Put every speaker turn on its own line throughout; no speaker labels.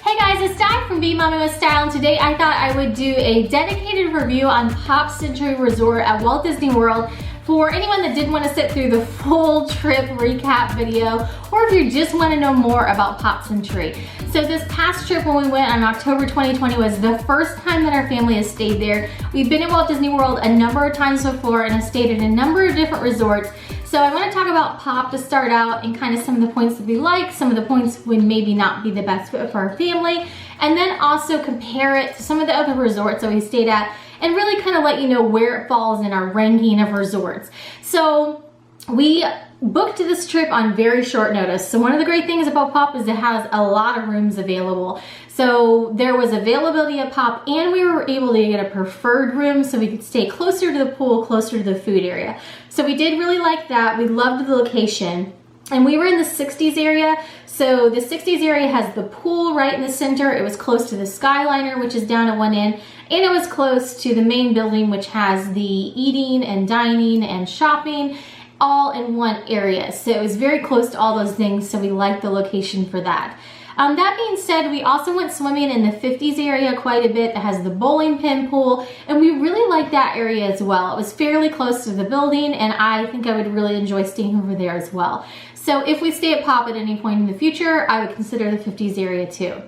Hey guys, it's Di from BeingMommywithStyle, and today I thought I would do a dedicated review on Pop Century Resort at Walt Disney World for anyone that didn't want to sit through the full trip recap video, or if you just want to know more about Pop Century. So this past trip when we went on October 2020 was the first time that our family has stayed there. We've been at Walt Disney World a number of times before and have stayed at a number of different resorts. So I want to talk about Pop to start out and kind of some of the points that we like, some of the points would maybe not be the best fit for our family, and then also compare it to some of the other resorts that we stayed at and really kind of let you know where it falls in our ranking of resorts. So we booked this trip on very short notice. So one of the great things about Pop is it has a lot of rooms available. So there was availability at Pop and we were able to get a preferred room so we could stay closer to the pool, closer to the food area. So we did really like that. We loved the location. And we were in the 60s area. So the 60s area has the pool right in the center. It was close to the Skyliner, which is down at one end. And it was close to the main building, which has the eating and dining and shopping all in one area. So it was very close to all those things. So we liked the location for that. That being said, we also went swimming in the 50s area quite a bit. That has the bowling pin pool, and we really liked that area as well. It was fairly close to the building, and I think I would really enjoy staying over there as well. So if we stay at Pop at any point in the future, I would consider the 50s area too.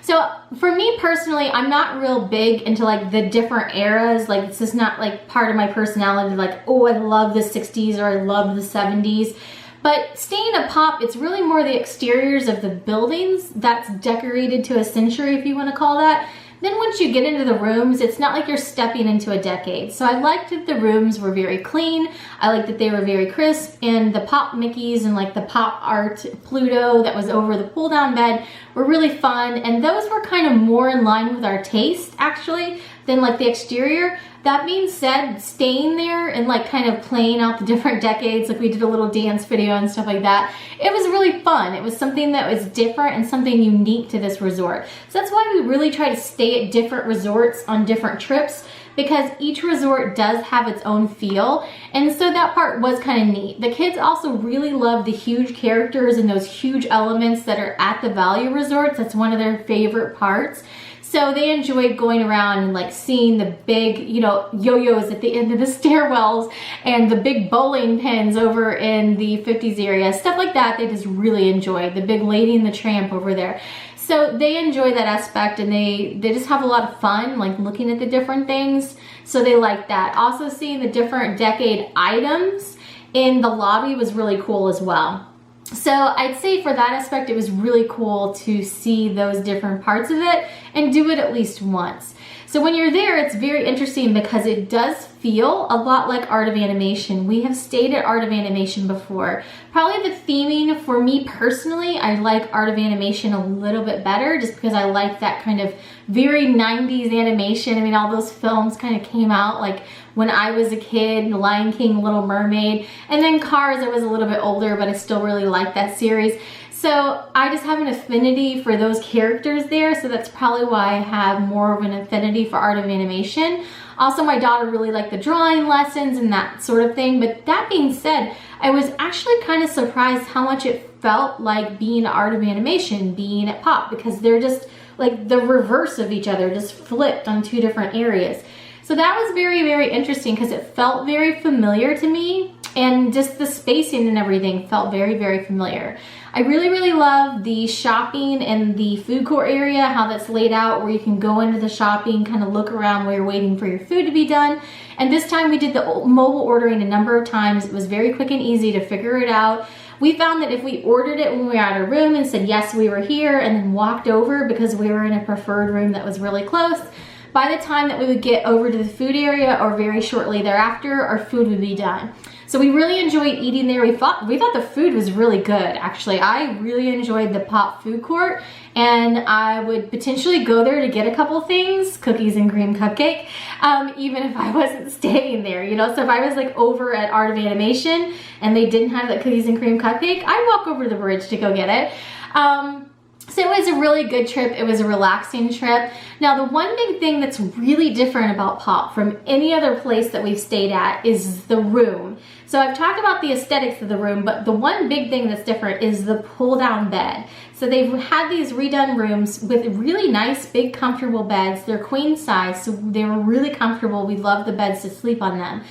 So for me personally, I'm not real big into like the different eras. Like it's just not like part of my personality, like, oh, I love the 60s or I love the 70s. But staying at Pop, it's really more the exteriors of the buildings that's decorated to a century, if you want to call that. Then once you get into the rooms, it's not like you're stepping into a decade. So I liked that the rooms were very clean. I liked that they were very crisp, and the Pop Mickeys and like the Pop Art Pluto that was over the pull down bed were really fun. And those were kind of more in line with our taste actually than like the exterior. That being said, staying there and like kind of playing out the different decades, like we did a little dance video and stuff like that, it was really fun. It was something that was different and something unique to this resort. So that's why we really try to stay at different resorts on different trips, because each resort does have its own feel. And so that part was kind of neat. The kids also really love the huge characters and those huge elements that are at the value resorts. That's one of their favorite parts. So they enjoyed going around and like seeing the big, you know, yo-yos at the end of the stairwells and the big bowling pins over in the 50s area, stuff like that. They just really enjoyed the big Lady and the Tramp over there. So they enjoy that aspect, and they just have a lot of fun like looking at the different things. So they like that. Also seeing the different decade items in the lobby was really cool as well. So I'd say for that aspect, it was really cool to see those different parts of it and do it at least once. So when you're there, it's very interesting because it does feel a lot like Art of Animation. We have stayed at Art of Animation before. Probably the theming for me personally, I like Art of Animation a little bit better just because I like that kind of very 90s animation. I mean, all those films kind of came out like when I was a kid, Lion King, Little Mermaid, and then Cars, I was a little bit older, but I still really like that series. So I just have an affinity for those characters there, so that's probably why I have more of an affinity for Art of Animation. Also, my daughter really liked the drawing lessons and that sort of thing, but that being said, I was actually kind of surprised how much it felt like being Art of Animation, being at Pop, because they're just like the reverse of each other, just flipped on two different areas. So that was very, very interesting because it felt very familiar to me, and just the spacing and everything felt very, very familiar. I really, really love the shopping and the food court area, how that's laid out where you can go into the shopping, kind of look around while you're waiting for your food to be done. And this time we did the mobile ordering a number of times. It was very quick and easy to figure it out. We found that if we ordered it when we were at our room and said, yes, we were here, and then walked over because we were in a preferred room that was really close, by the time that we would get over to the food area or very shortly thereafter, our food would be done. So we really enjoyed eating there. We thought the food was really good, actually. I really enjoyed the Pop food court, and I would potentially go there to get a couple things, cookies and cream cupcake, even if I wasn't staying there, you know? So if I was like over at Art of Animation and they didn't have that cookies and cream cupcake, I'd walk over the bridge to go get it. So it was a really good trip. It was a relaxing trip. Now, the one big thing that's really different about Pop from any other place that we've stayed at is the room. So I've talked about the aesthetics of the room, but the one big thing that's different is the pull-down bed. So they've had these redone rooms with really nice, big, comfortable beds. They're queen size, so they were really comfortable. We love the beds to sleep on them.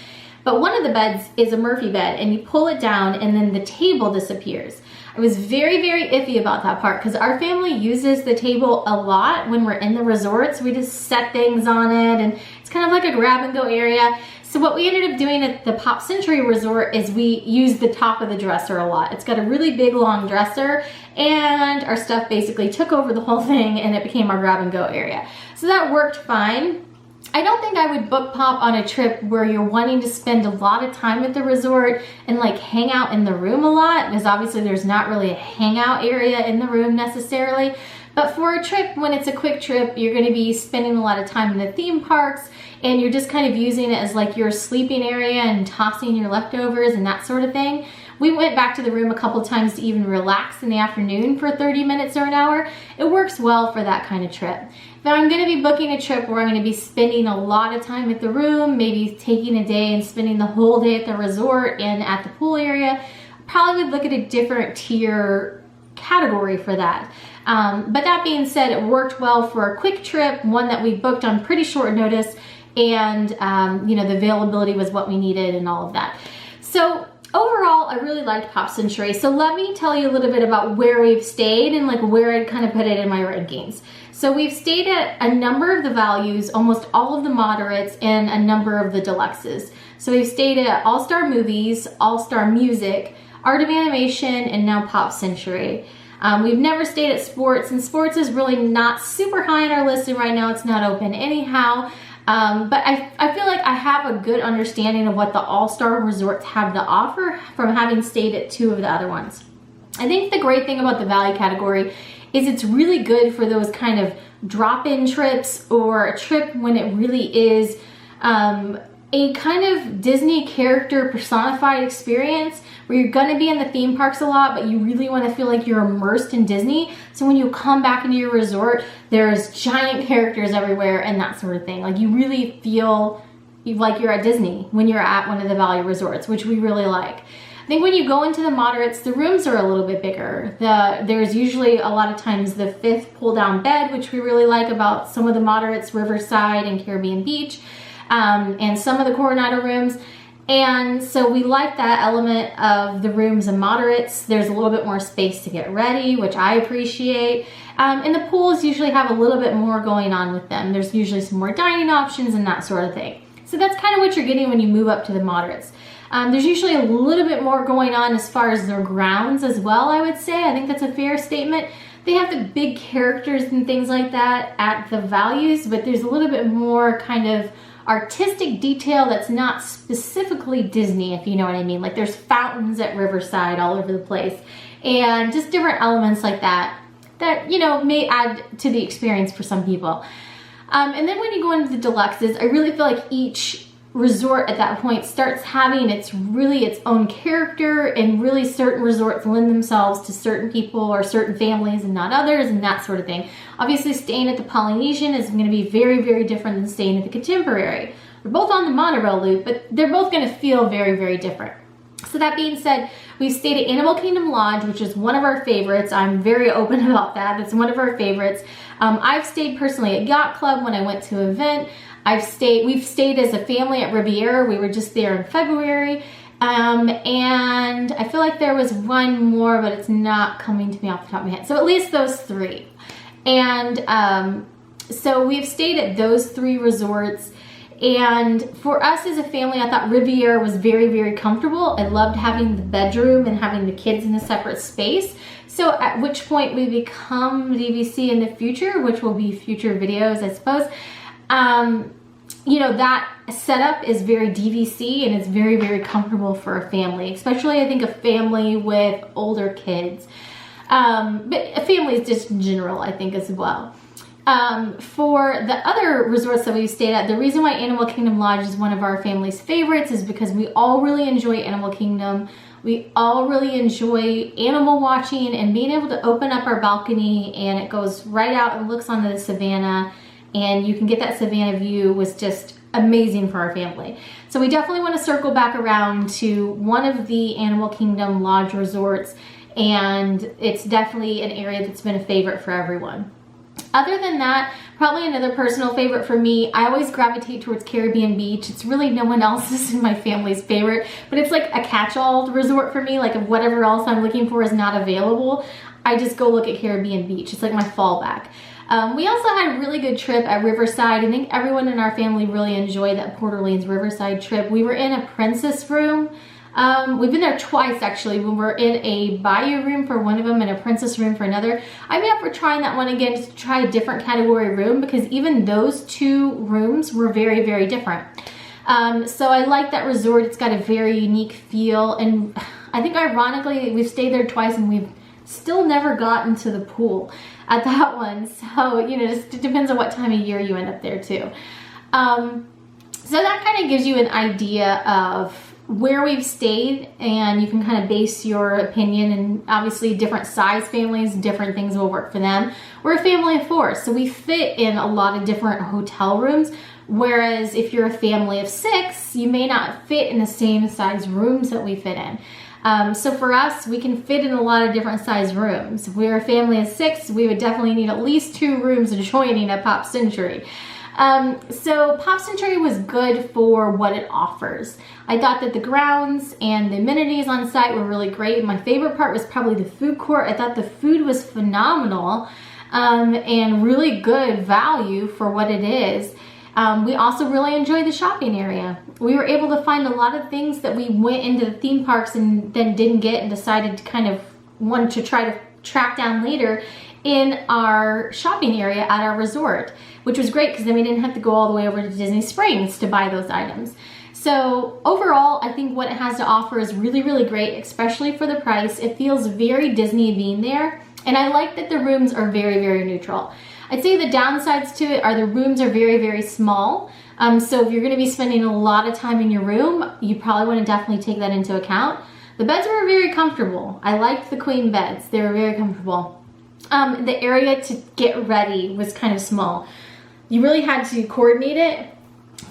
But one of the beds is a Murphy bed, and you pull it down and then the table disappears. I was very, very iffy about that part because our family uses the table a lot when we're in the resorts. We just set things on it, and it's kind of like a grab and go area. So what we ended up doing at the Pop Century Resort is we used the top of the dresser a lot. It's got a really big, long dresser, and our stuff basically took over the whole thing, and it became our grab and go area. So that worked fine. I don't think I would book Pop on a trip where you're wanting to spend a lot of time at the resort and like hang out in the room a lot, because obviously there's not really a hangout area in the room necessarily. But for a trip, when it's a quick trip, you're going to be spending a lot of time in the theme parks, and you're just kind of using it as like your sleeping area and tossing your leftovers and that sort of thing. We went back to the room a couple times to even relax in the afternoon for 30 minutes or an hour. It works well for that kind of trip. If I'm going to be booking a trip where I'm going to be spending a lot of time at the room, maybe taking a day and spending the whole day at the resort and at the pool area, probably would look at a different tier category for that. But that being said, it worked well for a quick trip, one that we booked on pretty short notice, and you know, the availability was what we needed and all of that. So overall, I really liked Pop Century. So let me tell you a little bit about where we've stayed and like where I'd kind of put it in my rankings. So we've stayed at a number of the values, almost all of the moderates, and a number of the deluxes. So we've stayed at All-Star Movies, All-Star Music, Art of Animation, and now Pop Century. We've never stayed at Sports, and Sports is really not super high on our list, and right now it's not open anyhow. But I feel like I have a good understanding of what the All-Star resorts have to offer from having stayed at two of the other ones. I think the great thing about the value category is it's really good for those kind of drop-in trips, or a trip when it really is a kind of Disney character personified experience where you're gonna be in the theme parks a lot, but you really wanna feel like you're immersed in Disney. So when you come back into your resort, there's giant characters everywhere and that sort of thing. Like you really feel like you're at Disney when you're at one of the value resorts, which we really like. I think when you go into the moderates, the rooms are a little bit bigger. There's usually a lot of times the 5th pull-down bed, which we really like about some of the moderates, Riverside and Caribbean Beach, and some of the Coronado rooms. And so we like that element of the rooms and moderates. There's a little bit more space to get ready, which I appreciate. And the pools usually have a little bit more going on with them. There's usually some more dining options and that sort of thing. So that's kind of what you're getting when you move up to the moderates. There's usually a little bit more going on as far as their grounds as well, I would say. I think that's a fair statement. They have the big characters and things like that at the values, but there's a little bit more kind of artistic detail that's not specifically Disney, if you know what I mean. Like there's fountains at Riverside all over the place, and just different elements like that that, you know, may add to the experience for some people. And then when you go into the deluxes, I really feel like each resort at that point starts having its own character, and really certain resorts lend themselves to certain people or certain families and not others and that sort of thing. Obviously staying at the Polynesian is going to be very, very different than staying at the Contemporary. They're both on the monorail loop, but they're both going to feel very, very different. So that being said, we stayed at Animal Kingdom Lodge, which is one of our favorites. I'm very open about that. It's one of our favorites. I've stayed personally at Yacht Club when I went to an event. We've stayed as a family at Riviera. We were just there in February. And I feel like there was one more, but it's not coming to me off the top of my head. So at least those three. And so we've stayed at those 3 resorts. And for us as a family, I thought Riviera was very, very comfortable. I loved having the bedroom and having the kids in a separate space. So at which point we become DVC in the future, which will be future videos, I suppose. You know, that setup is very DVC, and it's very, very comfortable for a family, especially I think a family with older kids. But families just in general, I think, as well. For the other resorts that we've stayed at, the reason why Animal Kingdom Lodge is one of our family's favorites is because we all really enjoy Animal Kingdom. We all really enjoy animal watching and being able to open up our balcony and it goes right out and looks onto the savannah, and you can get that savannah view. Was just amazing for our family. So we definitely want to circle back around to one of the Animal Kingdom Lodge resorts, and it's definitely an area that's been a favorite for everyone. Other than that, probably another personal favorite for me, I always gravitate towards Caribbean Beach. It's really no one else's in my family's favorite, but it's like a catch-all resort for me. Like if whatever else I'm looking for is not available, I just go look at Caribbean Beach. It's like my fallback. We also had a really good trip at Riverside. I think everyone in our family really enjoyed that Port Orleans Riverside trip. We were in a princess room. We've been there twice actually. We were in a bayou room for one of them and a princess room for another. I'd be up for trying that one again to try a different category room, because even those two rooms were very, very different. So I like that resort. It's got a very unique feel, and I think ironically we've stayed there twice and we've still never gotten to the pool at that one. So, you know, just it depends on what time of year you end up there too. So that kind of gives you an idea of where we've stayed, and you can kind of base your opinion, and obviously different size families, different things will work for them. We're a family of 4, so we fit in a lot of different hotel rooms, whereas if you're a family of 6, you may not fit in the same size rooms that we fit in. So for us, we can fit in a lot of different size rooms. If we're a family of 6, we would definitely need at least 2 rooms adjoining a Pop Century. So Pop Century was good for what it offers. I thought that the grounds and the amenities on site were really great. My favorite part was probably the food court. I thought the food was phenomenal, and really good value for what it is. We also really enjoyed the shopping area. We were able to find a lot of things that we went into the theme parks and then didn't get and decided to kind of want to try to track down later in our shopping area at our resort, which was great because then we didn't have to go all the way over to Disney Springs to buy those items. So overall, I think what it has to offer is really, really great, especially for the price. It feels very Disney being there, and I like that the rooms are very, very neutral. I'd say the downsides to it are the rooms are very, very small. So if you're going to be spending a lot of time in your room, you probably want to definitely take that into account. The beds were very comfortable. I liked the queen beds. They were very comfortable. The area to get ready was kind of small. You really had to coordinate it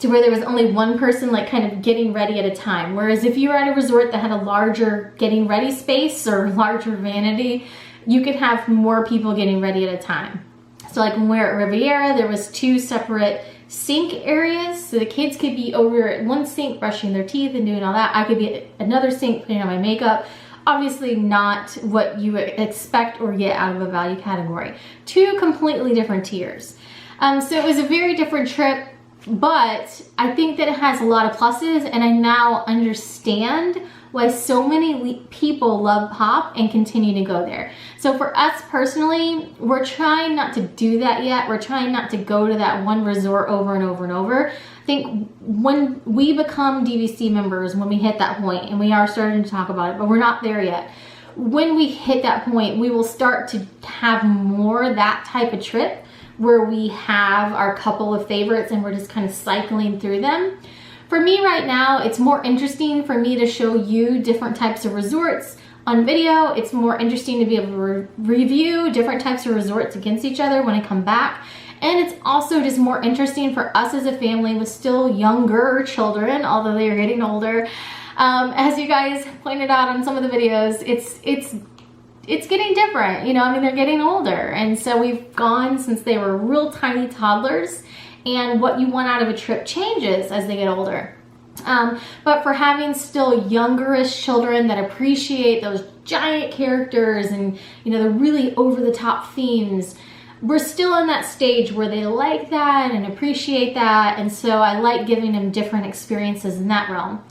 to where there was only one person like kind of getting ready at a time. Whereas if you were at a resort that had a larger getting ready space or larger vanity, you could have more people getting ready at a time. So like when we were at Riviera, there was 2 separate sink areas. So the kids could be over at one sink brushing their teeth and doing all that. I could be at another sink putting on my makeup. Obviously not what you would expect or get out of a value category. 2 completely different tiers. So it was a very different trip, but I think that it has a lot of pluses, and I now understand why so many people love Pop and continue to go there. So for us personally, we're trying not to do that yet. We're trying not to go to that one resort over and over and over. I think when we become DVC members, when we hit that point, and we are starting to talk about it, but we're not there yet. When we hit that point, we will start to have more that type of trip where we have our couple of favorites and we're just kind of cycling through them. For me right now, it's more interesting for me to show you different types of resorts on video. It's more interesting to be able to review different types of resorts against each other when I come back. And it's also just more interesting for us as a family with still younger children, although they are getting older. As you guys pointed out on some of the videos, it's getting different. You know, I mean, they're getting older. And so we've gone since they were real tiny toddlers, and what you want out of a trip changes as they get older. But for having still youngerish children that appreciate those giant characters and, you know, the really over-the-top themes, we're still in that stage where they like that and appreciate that. And so I like giving them different experiences in that realm.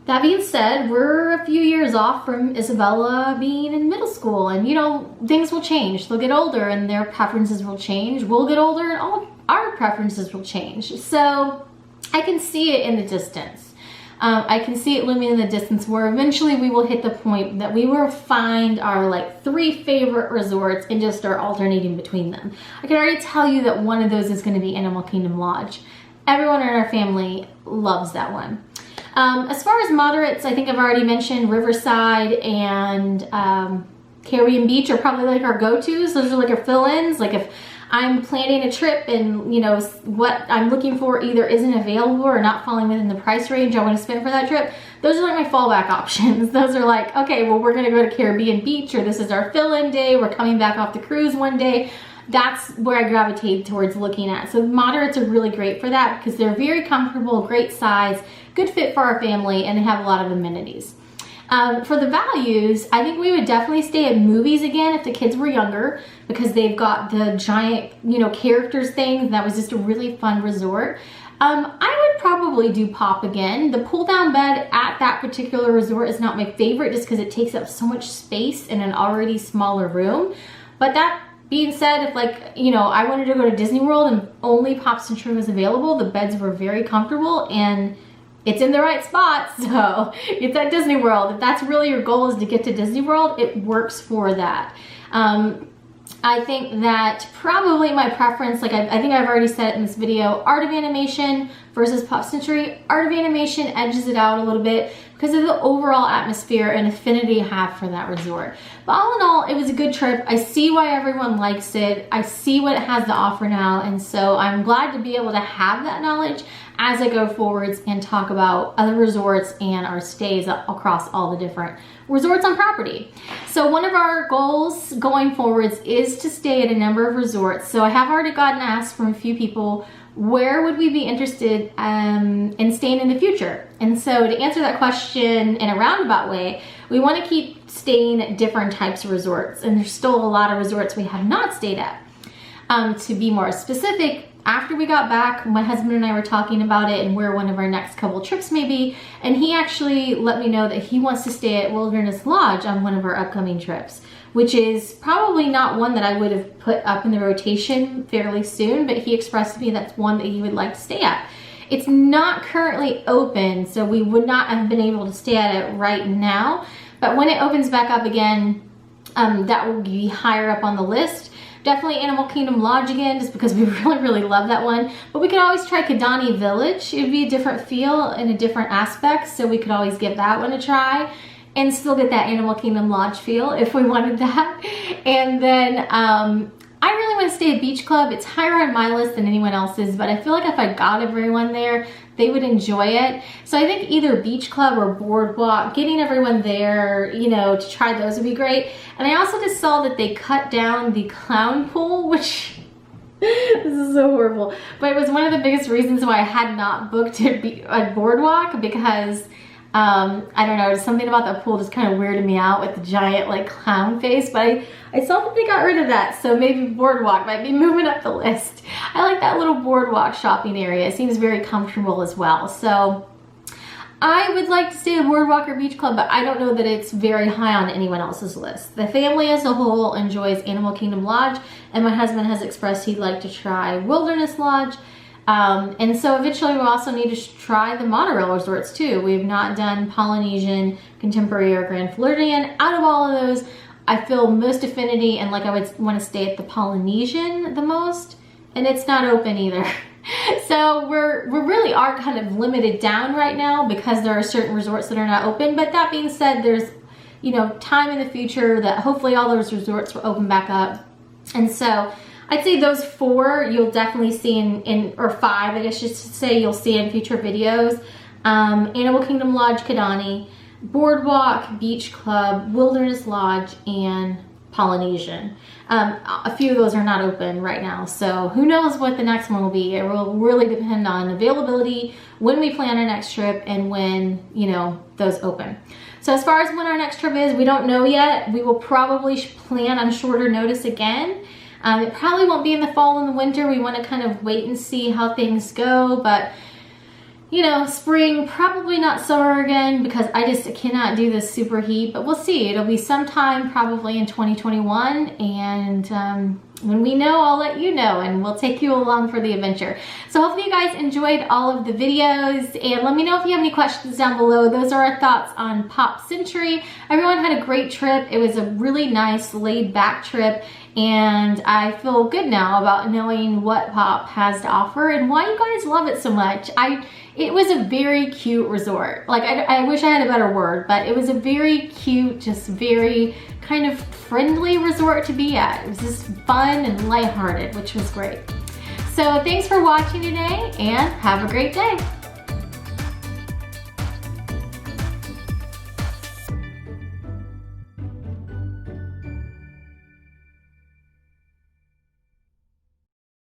That being said, we're a few years off from Isabella being in middle school, and you know, things will change. They'll get older and their preferences will change. We'll get older and all our preferences will change. So I can see it in the distance. I can see it looming in the distance where eventually we will hit the point that we will find our like 3 favorite resorts and just start alternating between them. I can already tell you that one of those is going to be Animal Kingdom Lodge. Everyone in our family loves that one. As far as moderates, I think I've already mentioned Riverside and Caribbean Beach are probably like our go-tos. Those are like our fill-ins. Like if I'm planning a trip and you know what I'm looking for either isn't available or not falling within the price range I want to spend for that trip, those are like my fallback options. Those are like, okay, well, we're gonna go to Caribbean Beach, or this is our fill-in day, we're coming back off the cruise one day. That's where I gravitate towards looking at. So moderates are really great for that because they're very comfortable, great size, good fit for our family, and they have a lot of amenities. For the values, I think we would definitely stay at movies again if the kids were younger, because they've got the giant, you know, characters thing. That was just a really fun resort. I would probably do Pop again. The pull down bed at that particular resort is not my favorite just because it takes up so much space in an already smaller room. But that being said, if like, you know, I wanted to go to Disney World and only Pop Century was available, the beds were very comfortable and it's in the right spot, so it's at Disney World. If that's really your goal, is to get to Disney World, it works for that. I think that probably my preference, like I think I've already said it in this video, Art of Animation versus Pop Century. Art of Animation edges it out a little bit because of the overall atmosphere and affinity I have for that resort. But all in all, it was a good trip. I see why everyone likes it. I see what it has to offer now, and so I'm glad to be able to have that knowledge as I go forwards and talk about other resorts and our stays across all the different resorts on property. So one of our goals going forwards is to stay at a number of resorts. So I have already gotten asked from a few people, where would we be interested in staying in the future? And so to answer that question in a roundabout way, we want to keep staying at different types of resorts, and there's still a lot of resorts we have not stayed at. To be more specific, after we got back, my husband and I were talking about it and where one of our next couple trips may be, and he actually let me know that he wants to stay at Wilderness Lodge on one of our upcoming trips, which is probably not one that I would have put up in the rotation fairly soon, but he expressed to me that's one that he would like to stay at. It's not currently open, so we would not have been able to stay at it right now, but when it opens back up again, that will be higher up on the list. Definitely Animal Kingdom Lodge again, just because we really love that one. But we could always try Kidani Village. It would be a different feel and a different aspect, so we could always give that one a try and still get that Animal Kingdom Lodge feel if we wanted that. And then I really want to stay at Beach Club. It's higher on my list than anyone else's, but I feel like if I got everyone there, they would enjoy it. So I think either Beach Club or Boardwalk, getting everyone there, you know, to try those would be great. And I also just saw that they cut down the clown pool, which this is so horrible, but it was one of the biggest reasons why I had not booked a Boardwalk, because I don't know, something about that pool just kind of weirded me out with the giant like clown face, but I saw that they got rid of that, so maybe Boardwalk might be moving up the list. I like that little Boardwalk shopping area. It seems very comfortable as well. So I would like to stay at Boardwalk or Beach Club, but I don't know that it's very high on anyone else's list. The family as a whole enjoys Animal Kingdom Lodge, and my husband has expressed he'd like to try Wilderness Lodge. And so eventually we'll also need to try the monorail resorts too. We have not done Polynesian, Contemporary, or Grand Floridian. Out of all of those, I feel most affinity and like I would want to stay at the Polynesian the most, and it's not open either. So we really are kind of limited down right now because there are certain resorts that are not open. But that being said, there's, you know, time in the future that hopefully all those resorts will open back up. And so I'd say those 4 you'll definitely see in or 5, I guess just to say, you'll see in future videos. Animal Kingdom Lodge, Kidani, Boardwalk, Beach Club, Wilderness Lodge, and Polynesian. A few of those are not open right now, so who knows what the next one will be. It will really depend on availability, when we plan our next trip, and when, you know, those open. So as far as when our next trip is, we don't know yet. We will probably plan on shorter notice again. It probably won't be in the fall and the winter. We want to kind of wait and see how things go, but you know, spring, probably not summer again because I just cannot do this super heat, but we'll see. It'll be sometime probably in 2021, and when we know, I'll let you know and we'll take you along for the adventure. So hopefully you guys enjoyed all of the videos, and let me know if you have any questions down below. Those are our thoughts on Pop Century. Everyone had a great trip. It was a really nice laid back trip, and I feel good now about knowing what Pop has to offer and why you guys love it so much. It was a very cute resort. Like, I wish I had a better word, but it was a very cute, just very kind of friendly resort to be at. It was just fun and lighthearted, which was great. So thanks for watching today, and have a great day.